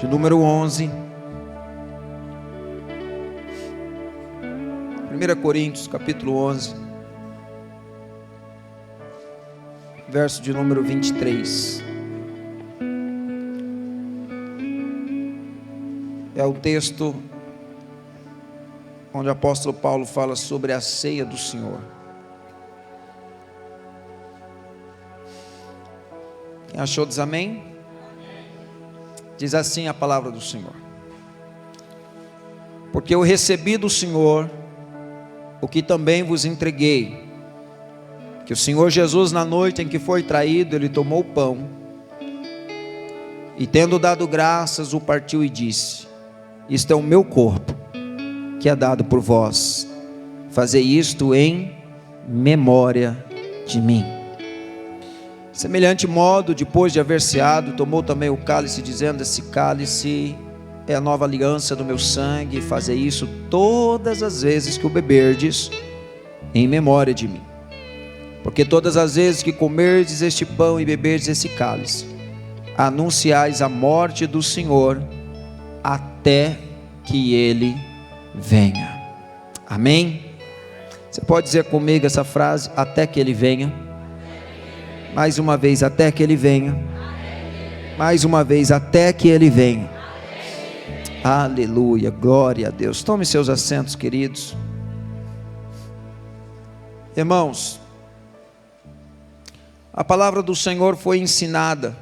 de número 11. 1 Coríntios, capítulo 11, verso de número 23. É o texto onde o apóstolo Paulo fala sobre a ceia do Senhor. Quem achou diz amém? Diz assim a palavra do Senhor: porque eu recebi do Senhor o que também vos entreguei, que o Senhor Jesus, na noite em que foi traído, ele tomou o pão, e tendo dado graças, o partiu e disse: isto é o meu corpo, que é dado por vós, fazei isto em memória de mim. Semelhante modo, depois de haver ceado, tomou também o cálice, dizendo: esse cálice é a nova aliança do meu sangue, fazei isso todas as vezes que o beberdes, em memória de mim. Porque todas as vezes que comerdes este pão e beberdes esse cálice, anunciais a morte do Senhor, até que Ele venha. Amém? Você pode dizer comigo essa frase: até que Ele venha? Mais uma vez: até que Ele venha. Mais uma vez: até que Ele venha. Aleluia, glória a Deus. Tome seus assentos, queridos. Irmãos, a palavra do Senhor foi ensinada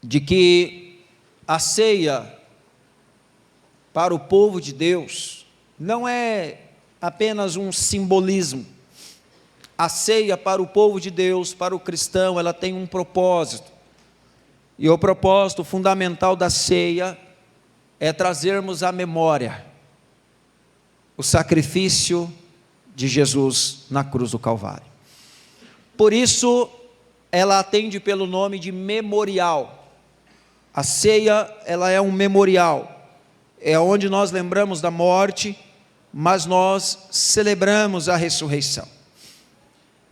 de que a ceia para o povo de Deus não é apenas um simbolismo. A ceia para o povo de Deus, para o cristão, ela tem um propósito. E o propósito fundamental da ceia é trazermos à memória o sacrifício de Jesus na cruz do Calvário. Por isso, ela atende pelo nome de memorial. A ceia, ela é um memorial. É onde nós lembramos da morte, mas nós celebramos a ressurreição.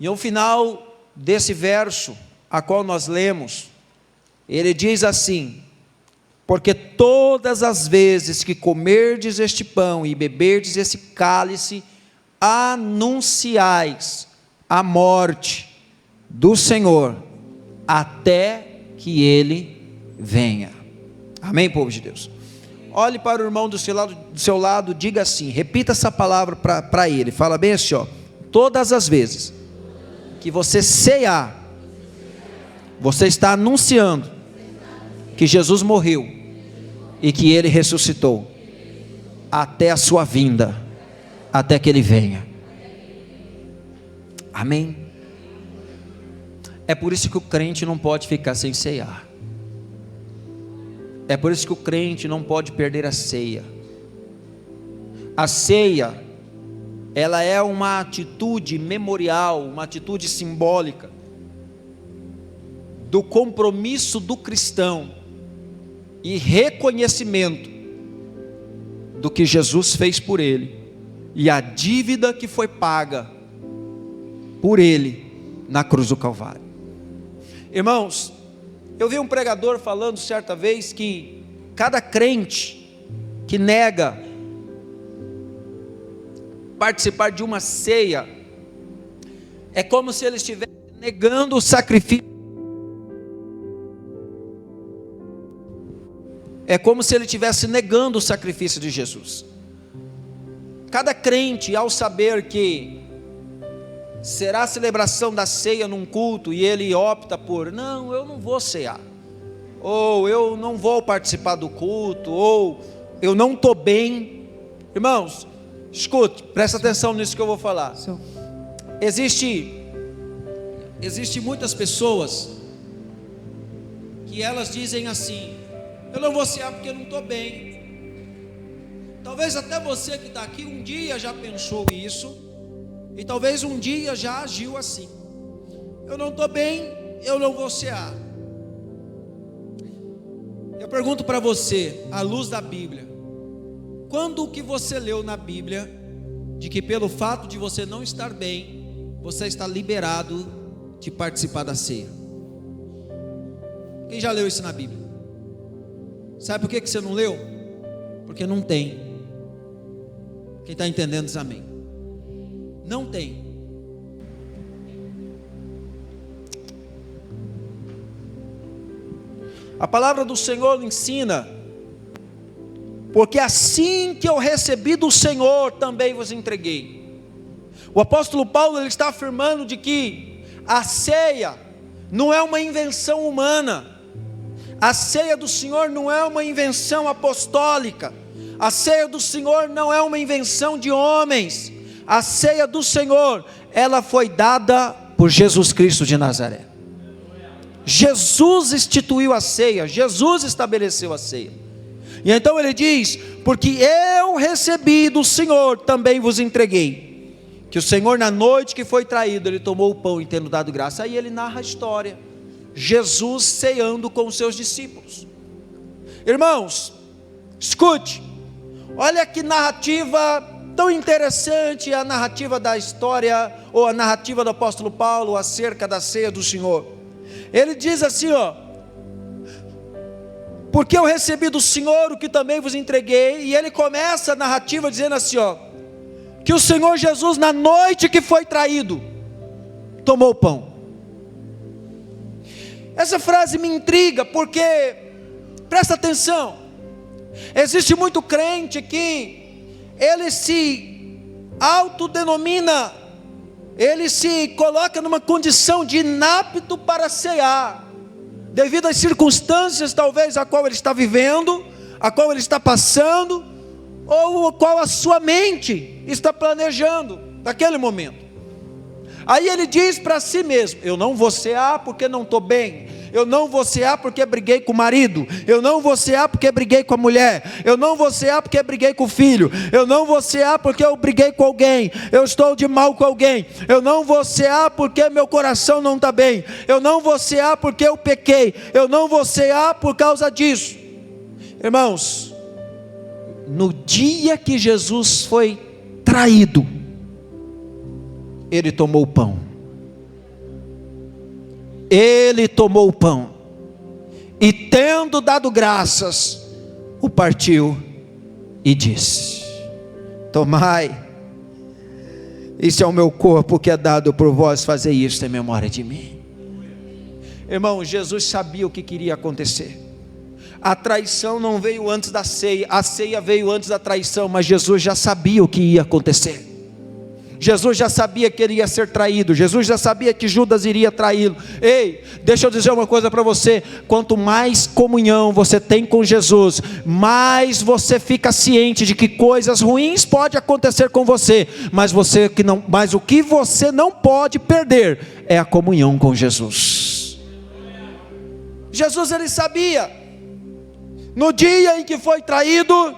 E ao final desse verso, a qual nós lemos, ele diz assim: porque todas as vezes que comerdes este pão e beberdes esse cálice, anunciais a morte do Senhor, até que Ele venha. Amém, povo de Deus? Olhe para o irmão do seu lado, diga assim, repita essa palavra para ele, fala bem assim, ó: todas as vezes que você cear, você está anunciando que Jesus morreu e que Ele ressuscitou, até a sua vinda, até que Ele venha. Amém? É por isso que o crente não pode ficar sem cear. É por isso que o crente não pode perder a ceia. A ceia, ela é uma atitude memorial, uma atitude simbólica do compromisso do cristão e reconhecimento do que Jesus fez por ele e a dívida que foi paga por ele na cruz do Calvário. Irmãos, eu vi um pregador falando certa vez que cada crente que nega participar de uma ceia é como se ele estivesse negando o sacrifício. É como se ele estivesse negando o sacrifício de Jesus. Cada crente, ao saber que será a celebração da ceia num culto e ele opta por: não, eu não vou cear, ou eu não vou participar do culto, ou eu não estou bem. Irmãos, escute, presta atenção nisso que eu vou falar. Existe muitas pessoas que elas dizem assim: eu não vou cear porque eu não estou bem. Talvez até você que está aqui um dia já pensou isso, e talvez um dia já agiu assim: eu não estou bem, eu não vou cear. Eu pergunto para você, à luz da Bíblia, quando que você leu na Bíblia de que pelo fato de você não estar bem, você está liberado de participar da ceia? Quem já leu isso na Bíblia? Sabe por que você não leu? Porque não tem. Quem está entendendo diz amém. Não tem. A palavra do Senhor ensina: porque assim que eu recebi do Senhor, também vos entreguei. O apóstolo Paulo, ele está afirmando de que a ceia não é uma invenção humana. A ceia do Senhor não é uma invenção apostólica. A ceia do Senhor não é uma invenção de homens. A ceia do Senhor, ela foi dada por Jesus Cristo de Nazaré. Jesus instituiu a ceia, Jesus estabeleceu a ceia. E então ele diz: porque eu recebi do Senhor, também vos entreguei. Que o Senhor, na noite que foi traído, ele tomou o pão e tendo dado graça. Aí ele narra a história, Jesus ceando com os seus discípulos. Irmãos, escute, olha que narrativa tão interessante, a narrativa da história, ou a narrativa do apóstolo Paulo acerca da ceia do Senhor. Ele diz assim, ó: porque eu recebi do Senhor o que também vos entreguei. E ele começa a narrativa dizendo assim, ó: que o Senhor Jesus, na noite que foi traído, tomou o pão. Essa frase me intriga, porque, presta atenção, existe muito crente que ele se autodenomina, ele se coloca numa condição de inapto para cear, devido às circunstâncias talvez a qual ele está vivendo, a qual ele está passando, ou a qual a sua mente está planejando naquele momento. Aí ele diz para si mesmo: eu não vou cear porque não estou bem, eu não vou cear porque briguei com o marido, eu não vou cear porque briguei com a mulher, eu não vou cear porque briguei com o filho, eu não vou cear porque eu briguei com alguém, eu estou de mal com alguém, eu não vou cear porque meu coração não está bem, eu não vou cear porque eu pequei, eu não vou cear por causa disso. Irmãos, no dia que Jesus foi traído, ele tomou o pão. Ele tomou o pão e, tendo dado graças, o partiu e disse: tomai, isso é o meu corpo que é dado por vós, fazei isto em memória de mim. Irmão, Jesus sabia o que queria acontecer. A traição não veio antes da ceia, a ceia veio antes da traição, mas Jesus já sabia o que ia acontecer. Jesus já sabia que ele ia ser traído, Jesus já sabia que Judas iria traí-lo. Ei, deixa eu dizer uma coisa para você: quanto mais comunhão você tem com Jesus, mais você fica ciente de que coisas ruins podem acontecer com você, mas o que você não pode perder é a comunhão com Jesus. Jesus, ele sabia. No dia em que foi traído,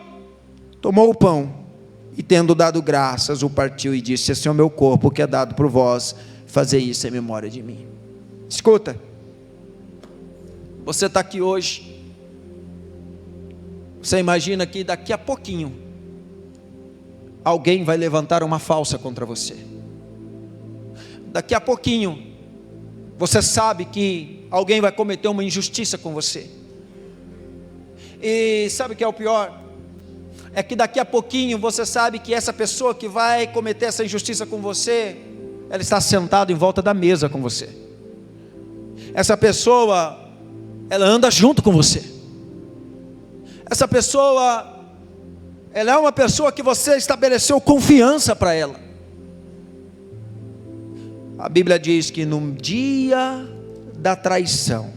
tomou o pão e, tendo dado graças, o partiu e disse: esse é o meu corpo que é dado por vós, fazei isso em memória de mim. Escuta, você está aqui hoje, você imagina que daqui a pouquinho alguém vai levantar uma falsa contra você. Daqui a pouquinho você sabe que alguém vai cometer uma injustiça com você. E sabe o que é o pior? É que daqui a pouquinho você sabe que essa pessoa que vai cometer essa injustiça com você, ela está sentada em volta da mesa com você. Essa pessoa, ela anda junto com você. Essa pessoa, ela é uma pessoa que você estabeleceu confiança para ela. A Bíblia diz que no dia da traição,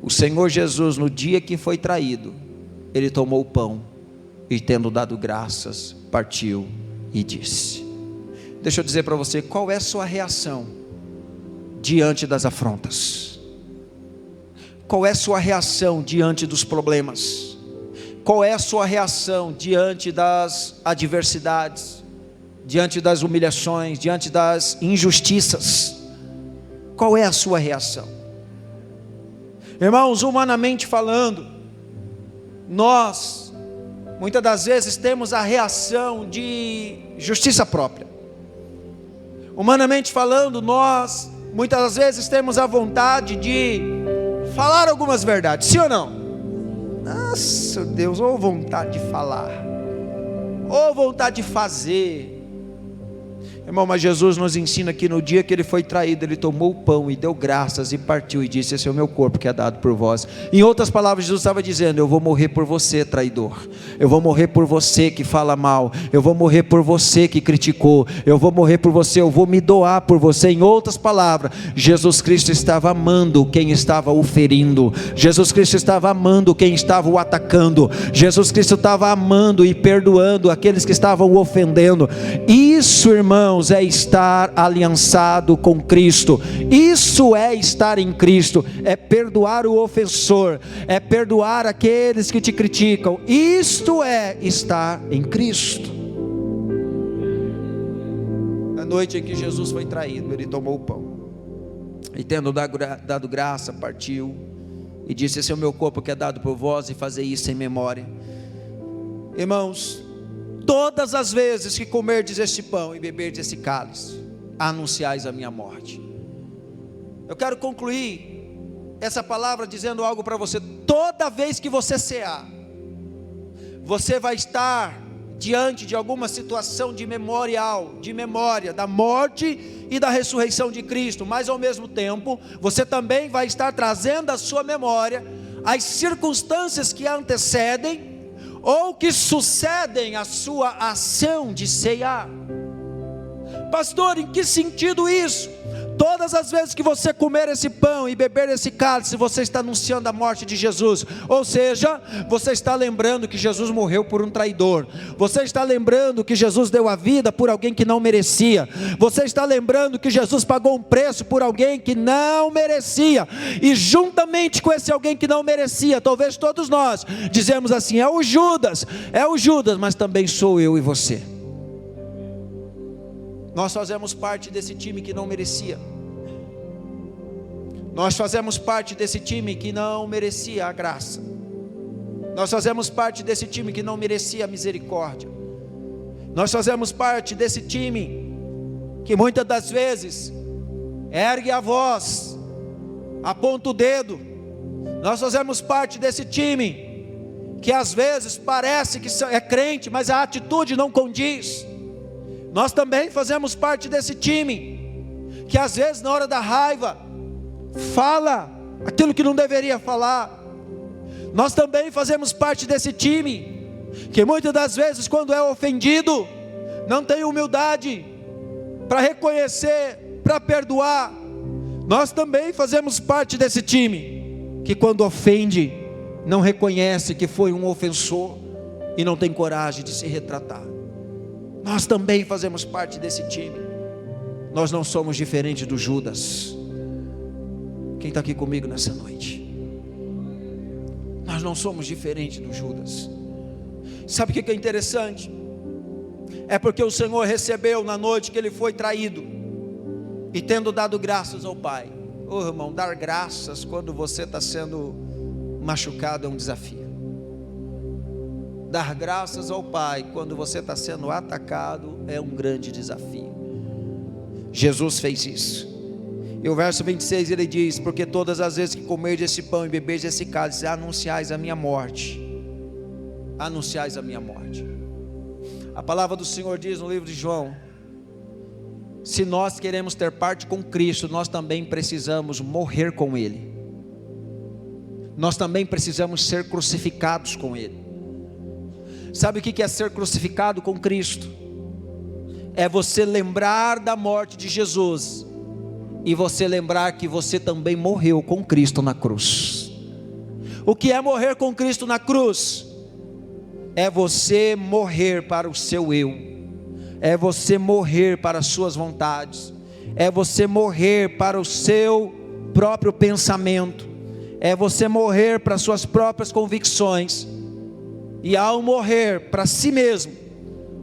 o Senhor Jesus, no dia que foi traído, ele tomou o pão e, tendo dado graças, partiu e disse. Deixa eu dizer para você, qual é a sua reação diante das afrontas? Qual é a sua reação diante dos problemas? Qual é a sua reação diante das adversidades, diante das humilhações, diante das injustiças? Qual é a sua reação? Irmãos, humanamente falando, nós muitas das vezes temos a reação de justiça própria. Humanamente falando, nós muitas vezes temos a vontade de falar algumas verdades, sim ou não? Nossa Deus, ou vontade de falar, ou vontade de fazer. Irmão, mas Jesus nos ensina que no dia que ele foi traído, ele tomou o pão e deu graças e partiu e disse: esse é o meu corpo que é dado por vós. Em outras palavras, Jesus estava dizendo: eu vou morrer por você, traidor, eu vou morrer por você que fala mal, eu vou morrer por você que criticou, eu vou morrer por você, eu vou me doar por você. Em outras palavras, Jesus Cristo estava amando quem estava o ferindo, Jesus Cristo estava amando quem estava o atacando, Jesus Cristo estava amando e perdoando aqueles que estavam o ofendendo. Isso, irmão, é estar aliançado com Cristo. Isso é estar em Cristo, é perdoar o ofensor, é perdoar aqueles que te criticam. Isto é estar em Cristo. Na noite em que Jesus foi traído, ele tomou o pão e, tendo dado graça, partiu e disse: esse é o meu corpo que é dado por vós, e fazei isso em memória. Irmãos, todas as vezes que comerdes este pão e beberdes esse cálice, anunciais a minha morte. Eu quero concluir essa palavra dizendo algo para você. Toda vez que você cear, você vai estar diante de alguma situação de memória da morte e da ressurreição de Cristo, mas ao mesmo tempo, você também vai estar trazendo à sua memória as circunstâncias que a antecedem ou que sucedem a sua ação de ceiar. Pastor, em que sentido isso? Todas as vezes que você comer esse pão e beber esse cálice, você está anunciando a morte de Jesus. Ou seja, você está lembrando que Jesus morreu por um traidor, você está lembrando que Jesus deu a vida por alguém que não merecia, você está lembrando que Jesus pagou um preço por alguém que não merecia, e juntamente com esse alguém que não merecia, talvez todos nós dizemos assim: é o Judas, mas também sou eu e você. Nós fazemos parte desse time que não merecia. Nós fazemos parte desse time que não merecia a graça. Nós fazemos parte desse time que não merecia a misericórdia. Nós fazemos parte desse time que muitas das vezes ergue a voz, aponta o dedo. Nós fazemos parte desse time que às vezes parece que é crente, mas a atitude não condiz. Nós também fazemos parte desse time que às vezes na hora da raiva fala aquilo que não deveria falar. Nós também fazemos parte desse time que muitas das vezes, quando é ofendido, não tem humildade para reconhecer, para perdoar. Nós também fazemos parte desse time que, quando ofende, não reconhece que foi um ofensor e não tem coragem de se retratar. Nós também fazemos parte desse time. Nós não somos diferentes do Judas. Quem está aqui comigo nessa noite? Nós não somos diferentes do Judas. Sabe o que é interessante? É porque o Senhor recebeu na noite que ele foi traído, e tendo dado graças ao Pai. Oh, irmão, dar graças quando você está sendo machucado é um desafio. Dar graças ao Pai quando você está sendo atacado é um grande desafio. Jesus fez isso. E o verso 26 ele diz: porque todas as vezes que comerdes esse pão e beberdes esse cálice, anunciais a minha morte. Anunciais a minha morte. A palavra do Senhor diz no livro de João: se nós queremos ter parte com Cristo, nós também precisamos morrer com Ele. Nós também precisamos ser crucificados com Ele. Sabe o que é ser crucificado com Cristo? É você lembrar da morte de Jesus e você lembrar que você também morreu com Cristo na cruz. O que é morrer com Cristo na cruz? É você morrer para o seu eu, é você morrer para as suas vontades, é você morrer para o seu próprio pensamento, é você morrer para as suas próprias convicções. E ao morrer para si mesmo,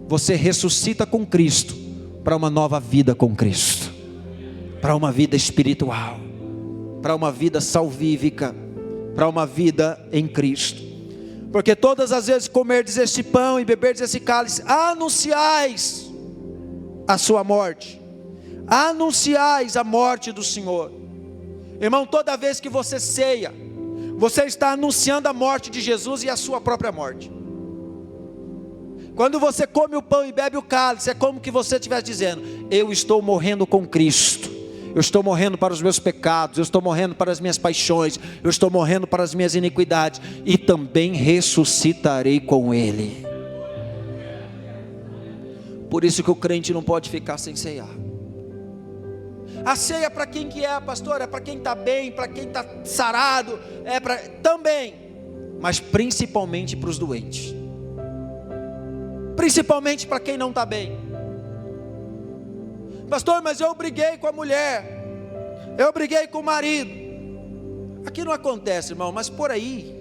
você ressuscita com Cristo para uma nova vida com Cristo, para uma vida espiritual, para uma vida salvífica, para uma vida em Cristo. Porque todas as vezes que comerdes este pão e beberdes esse cálice, anunciais a sua morte, anunciais a morte do Senhor. Irmão, toda vez que você ceia, você está anunciando a morte de Jesus e a sua própria morte. Quando você come o pão e bebe o cálice, é como que você estivesse dizendo: eu estou morrendo com Cristo, eu estou morrendo para os meus pecados, eu estou morrendo para as minhas paixões, eu estou morrendo para as minhas iniquidades, e também ressuscitarei com Ele. Por isso que o crente não pode ficar sem ceiar. A ceia para quem que é, pastor? É para quem está bem, para quem está sarado, é para também, mas principalmente para os doentes, principalmente para quem não está bem. Pastor, mas eu briguei com a mulher, eu briguei com o marido. Aqui não acontece, irmão, mas por aí.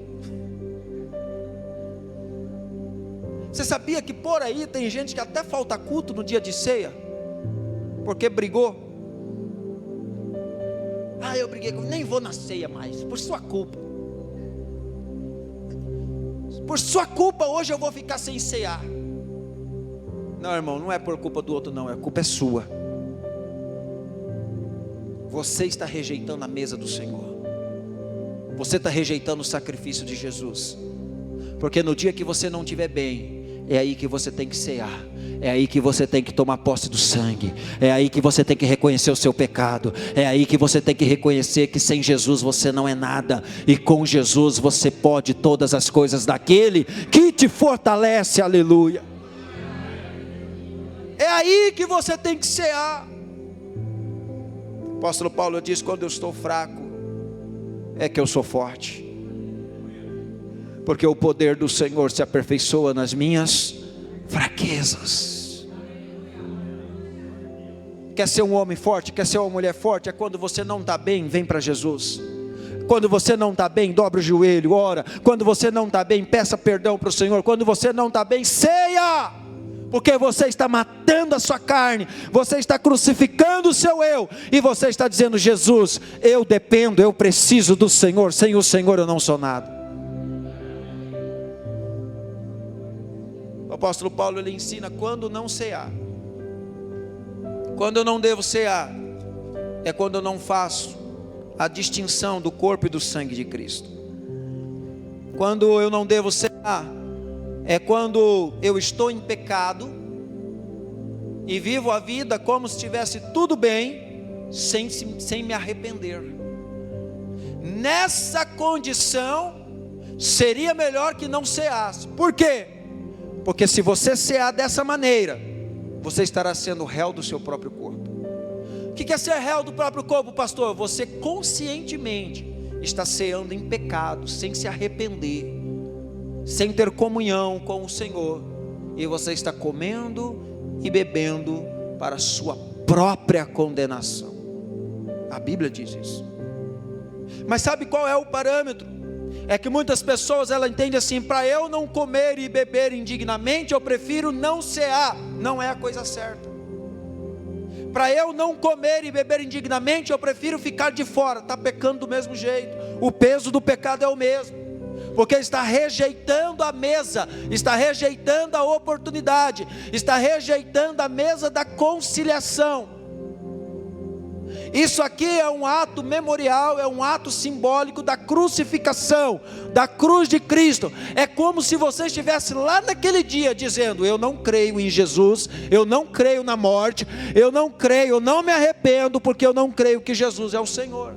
Você sabia que por aí tem gente que até falta culto no dia de ceia, porque brigou? Ah, eu briguei com... nem vou na ceia mais, por sua culpa. Por sua culpa hoje eu vou ficar sem cear. Não, irmão, não é por culpa do outro não, a culpa é sua. Você está rejeitando a mesa do Senhor. Você está rejeitando o sacrifício de Jesus. Porque no dia que você não estiver bem, é aí que você tem que cear, é aí que você tem que tomar posse do sangue, é aí que você tem que reconhecer o seu pecado, é aí que você tem que reconhecer que sem Jesus você não é nada, e com Jesus você pode todas as coisas daquele que te fortalece, aleluia. É aí que você tem que cear. O apóstolo Paulo diz: quando eu estou fraco, é que eu sou forte, porque o poder do Senhor se aperfeiçoa nas minhas fraquezas. Quer ser um homem forte, quer ser uma mulher forte? É quando você não está bem, vem para Jesus. Quando você não está bem, dobra o joelho, ora. Quando você não está bem, peça perdão para o Senhor. Quando você não está bem, ceia, porque você está matando a sua carne, você está crucificando o seu eu, e você está dizendo: Jesus, eu dependo, eu preciso do Senhor, sem o Senhor eu não sou nada. O apóstolo Paulo, ele ensina quando não cear. Quando eu não devo cear, é quando eu não faço a distinção do corpo e do sangue de Cristo. Quando eu não devo cear, é quando eu estou em pecado e vivo a vida como se estivesse tudo bem, sem me arrepender. Nessa condição, seria melhor que não ceasse. Por quê? Porque se você cear dessa maneira, você estará sendo réu do seu próprio corpo. O que é ser réu do próprio corpo, pastor? Você conscientemente está ceando em pecado, sem se arrepender, sem ter comunhão com o Senhor, e você está comendo e bebendo para a sua própria condenação. A Bíblia diz isso. Mas sabe qual é o parâmetro? É que muitas pessoas, ela entende assim: para eu não comer e beber indignamente, eu prefiro não cear. Não é a coisa certa. Para eu não comer e beber indignamente, eu prefiro ficar de fora. Está pecando do mesmo jeito. O peso do pecado é o mesmo, porque está rejeitando a mesa, está rejeitando a oportunidade, está rejeitando a mesa da conciliação. Isso aqui é um ato memorial, é um ato simbólico da crucificação, da cruz de Cristo. É como se você estivesse lá naquele dia dizendo: eu não creio em Jesus, eu não creio na morte, eu não creio, eu não me arrependo, porque eu não creio que Jesus é o Senhor.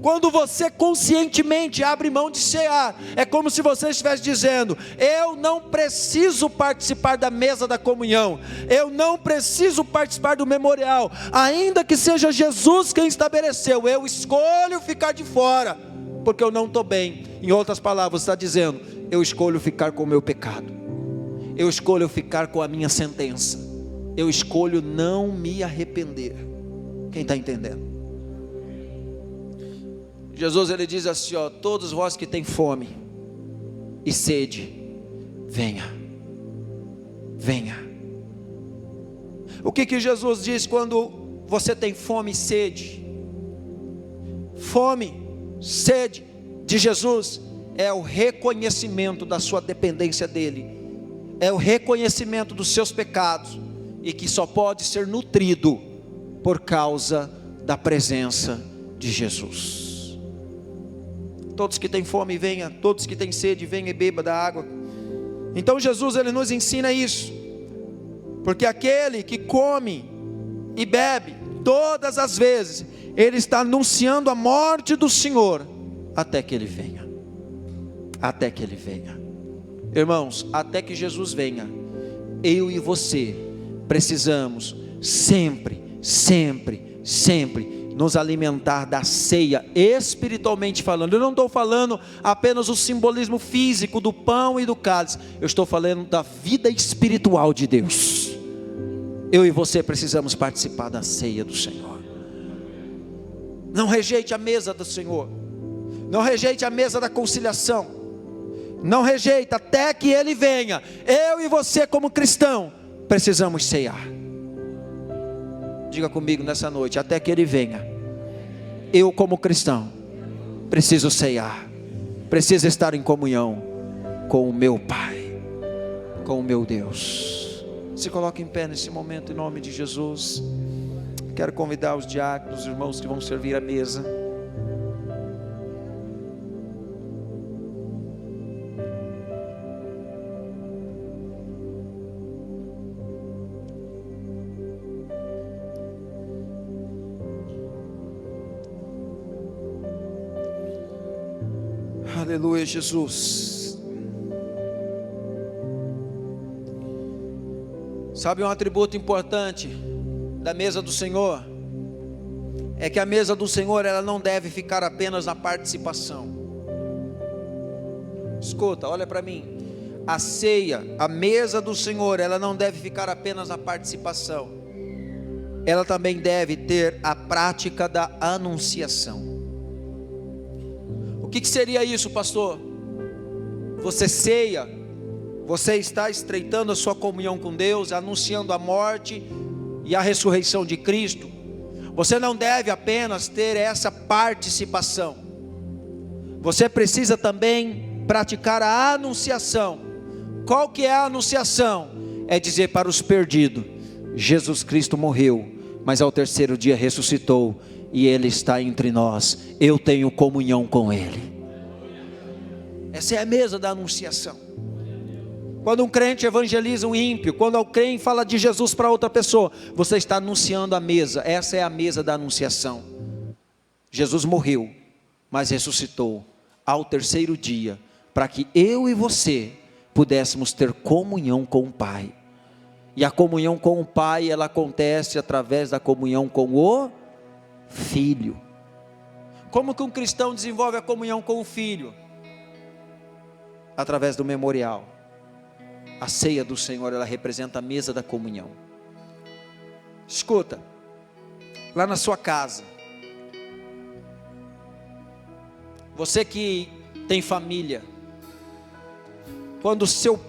Quando você conscientemente abre mão de cear, é como se você estivesse dizendo: eu não preciso participar da mesa da comunhão, eu não preciso participar do memorial, ainda que seja Jesus quem estabeleceu, eu escolho ficar de fora, porque eu não estou bem. Em outras palavras, está dizendo: eu escolho ficar com o meu pecado, eu escolho ficar com a minha sentença, eu escolho não me arrepender. Quem está entendendo? Jesus, ele diz assim, ó: todos vós que têm fome e sede, venha, venha. O que Jesus diz quando você tem fome e sede? Fome, sede de Jesus é o reconhecimento da sua dependência dele, é o reconhecimento dos seus pecados, e que só pode ser nutrido por causa da presença de Jesus. Todos que têm fome, venha. Todos que têm sede, venha e beba da água. Então Jesus, ele nos ensina isso, porque aquele que come e bebe todas as vezes, ele está anunciando a morte do Senhor, até que ele venha. Até que ele venha. Irmãos, até que Jesus venha, eu e você precisamos sempre nos alimentar da ceia, espiritualmente falando. Eu não estou falando apenas o simbolismo físico do pão e do cálice, eu estou falando da vida espiritual de Deus. Eu e você precisamos participar da ceia do Senhor. Não rejeite a mesa do Senhor, não rejeite a mesa da conciliação, não rejeite até que Ele venha. Eu e você como cristão precisamos ceiar. Diga comigo nessa noite: até que Ele venha, eu como cristão preciso ceiar, preciso estar em comunhão com o meu Pai, com o meu Deus. Se coloque em pé nesse momento em nome de Jesus. Quero convidar os diáconos, os irmãos que vão servir a mesa. Aleluia, Jesus. Sabe um atributo importante da mesa do Senhor? É que a mesa do Senhor, ela não deve ficar apenas na participação. Escuta, olha para mim. A ceia, a mesa do Senhor, ela não deve ficar apenas na participação. Ela também deve ter a prática da anunciação. O que seria isso, pastor? Você ceia, você está estreitando a sua comunhão com Deus, anunciando a morte e a ressurreição de Cristo. Você não deve apenas ter essa participação, você precisa também praticar a anunciação. Qual que é a anunciação? É dizer para os perdidos: Jesus Cristo morreu, mas ao terceiro dia ressuscitou, e Ele está entre nós, eu tenho comunhão com Ele. Essa é a mesa da anunciação. Quando um crente evangeliza um ímpio, quando alguém fala de Jesus para outra pessoa, você está anunciando a mesa. Essa é a mesa da anunciação. Jesus morreu, mas ressuscitou ao terceiro dia, para que eu e você pudéssemos ter comunhão com o Pai. E a comunhão com o Pai, ela acontece através da comunhão com o Filho. Como que um cristão desenvolve a comunhão com o Filho? Através do memorial. A ceia do Senhor, ela representa a mesa da comunhão. Escuta, lá na sua casa, você que tem família, quando o seu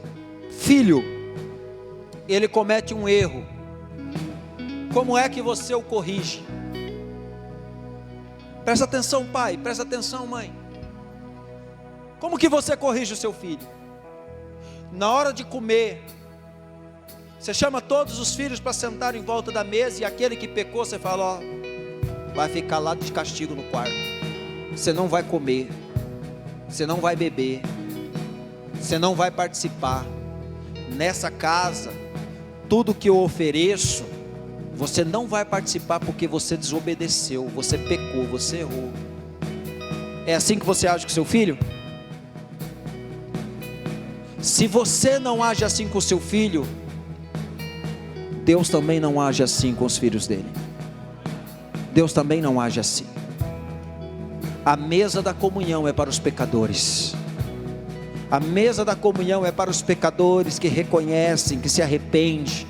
filho, ele comete um erro, como é que você o corrige? Presta atenção, pai, presta atenção, mãe. Como que você corrige o seu filho? Na hora de comer, você chama todos os filhos para sentar em volta da mesa, e aquele que pecou, você fala: ó, vai ficar lá de castigo no quarto, você não vai comer, você não vai beber, você não vai participar. Nessa casa, tudo que eu ofereço, você não vai participar, porque você desobedeceu, você pecou, você errou. É assim que você age com seu filho? Se você não age assim com seu filho, Deus também não age assim com os filhos dele. Deus também não age assim. A mesa da comunhão é para os pecadores. A mesa da comunhão é para os pecadores que reconhecem, que se arrependem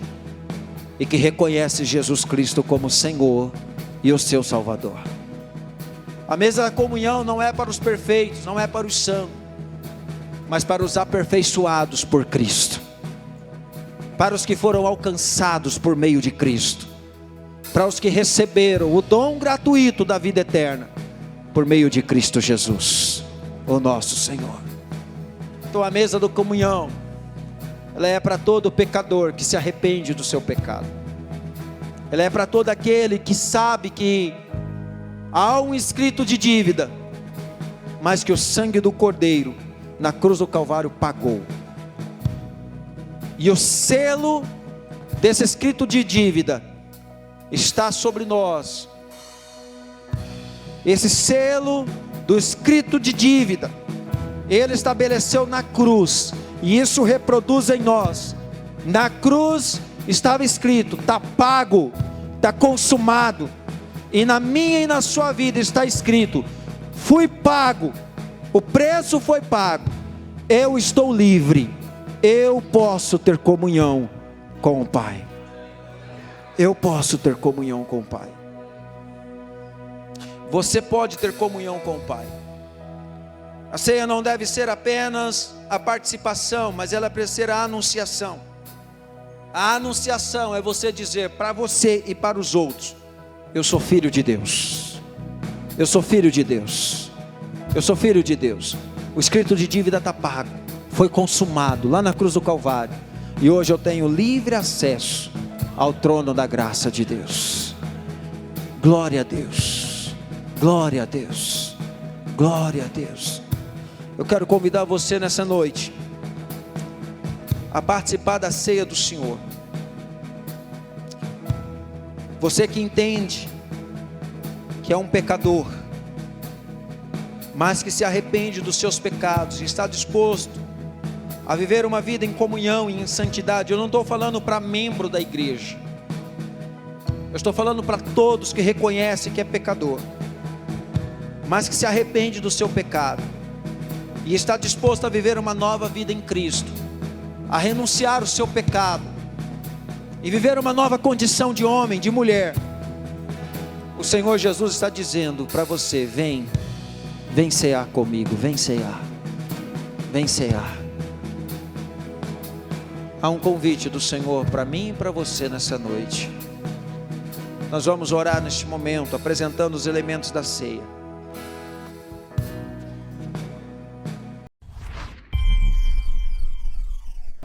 e que reconhecem Jesus Cristo como Senhor e o seu Salvador. A mesa da comunhão não é para os perfeitos, não é para os santos, mas para os aperfeiçoados por Cristo, para os que foram alcançados por meio de Cristo, para os que receberam o dom gratuito da vida eterna por meio de Cristo Jesus, o nosso Senhor. Então a mesa da comunhão, ela é para todo pecador que se arrepende do seu pecado. Ela é para todo aquele que sabe que há um escrito de dívida, mas que o sangue do Cordeiro na cruz do Calvário pagou. E o selo desse escrito de dívida está sobre nós. Esse selo do escrito de dívida, Ele estabeleceu na cruz, e isso reproduz em nós. Na cruz estava escrito: está pago, está consumado. E na minha e na sua vida está escrito: fui pago, o preço foi pago, eu estou livre, eu posso ter comunhão com o Pai. Eu posso ter comunhão com o Pai. Você pode ter comunhão com o Pai. A ceia não deve ser apenas a participação, mas ela precisa ser a anunciação. A anunciação é você dizer para você e para os outros: eu sou filho de Deus. Eu sou filho de Deus. Eu sou filho de Deus. O escrito de dívida está pago, foi consumado lá na cruz do Calvário, e hoje eu tenho livre acesso ao trono da graça de Deus. Glória a Deus, glória a Deus, glória a Deus. Eu quero convidar você nessa noite a participar da ceia do Senhor. Você que entende que é um pecador, mas que se arrepende dos seus pecados e está disposto a viver uma vida em comunhão e em santidade. Eu não estou falando para membro da igreja, eu estou falando para todos que reconhecem que é pecador, mas que se arrepende do seu pecado e está disposto a viver uma nova vida em Cristo, a renunciar o seu pecado e viver uma nova condição de homem, de mulher. O Senhor Jesus está dizendo para você: vem cear comigo, vem cear, vem cear. Há um convite do Senhor para mim e para você nessa noite. Nós vamos orar neste momento, apresentando os elementos da ceia.